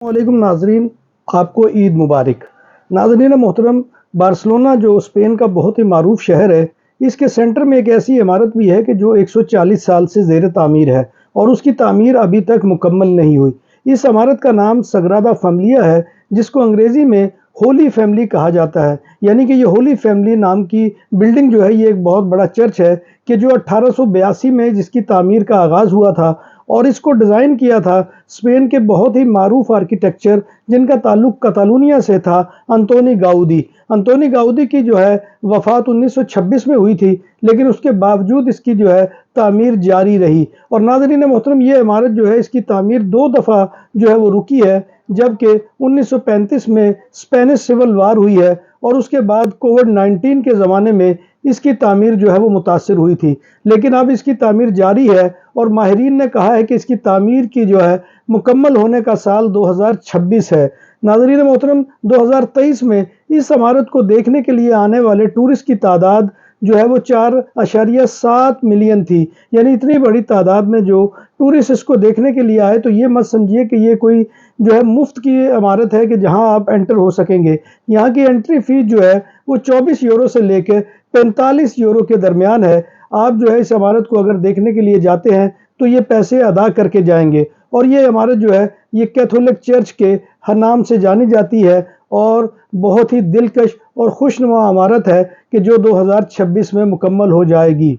वालेकुम नाजरीन, आपको ईद मुबारक। नाजरीन मोहतरम, बार्सिलोना जो स्पेन का बहुत ही मारूफ शहर है, इसके सेंटर में एक ऐसी इमारत भी है कि जो 140 साल से ज़ेर तामीर है और उसकी तामीर अभी तक मुकम्मल नहीं हुई। इस इमारत का नाम सग्रादा फैमिलिया है, जिसको अंग्रेज़ी में होली फैमिली कहा जाता है। यानी कि ये होली फैमिली नाम की बिल्डिंग जो है, ये एक बहुत बड़ा चर्च है कि जो 1882 में जिसकी तामीर का आगाज़ हुआ था, और इसको डिज़ाइन किया था स्पेन के बहुत ही मारूफ आर्किटेक्चर जिनका ताल्लुक कतालूनिया से था, अंतोनी गाउदी। अंतोनी गाउदी की जो है वफ़ात 1926 में हुई थी, लेकिन उसके बावजूद इसकी जो है तामीर जारी रही। और नाज़रीन मोहतरम, ये इमारत जो है इसकी तामीर 2 दफ़ा जो है वो रुकी है, जबकि 1935 में स्पेनिश सिविल वार हुई है और उसके बाद कोविड-19 के ज़माने में इसकी तामीर जो है वो मुतासिर हुई थी। लेकिन अब इसकी तामीर जारी है और माहिरीन ने कहा है कि इसकी तामीर की जो है मुकम्मल होने का साल 2026 है। नाज़रीन मोहतरम, 2023 में इस इमारत को देखने के लिए आने वाले टूरिस्ट की तादाद जो है वो 4.7 मिलियन थी। यानी इतनी बड़ी तादाद में जो टूरिस्ट इसको देखने के लिए आए, तो ये मत समझिए कि ये कोई जो है मुफ्त की इमारत है कि जहां आप एंटर हो सकेंगे। यहाँ की एंट्री फीस जो है वो 24 यूरो से लेकर 45 यूरो के दरमियान है। आप जो है इस इमारत को अगर देखने के लिए जाते हैं तो ये पैसे अदा करके जाएंगे। और ये इमारत जो है ये कैथोलिक चर्च के हर नाम से जानी जाती है और बहुत ही दिलकश और खुशनुमा इमारत है कि जो 2026 में मुकम्मल हो जाएगी।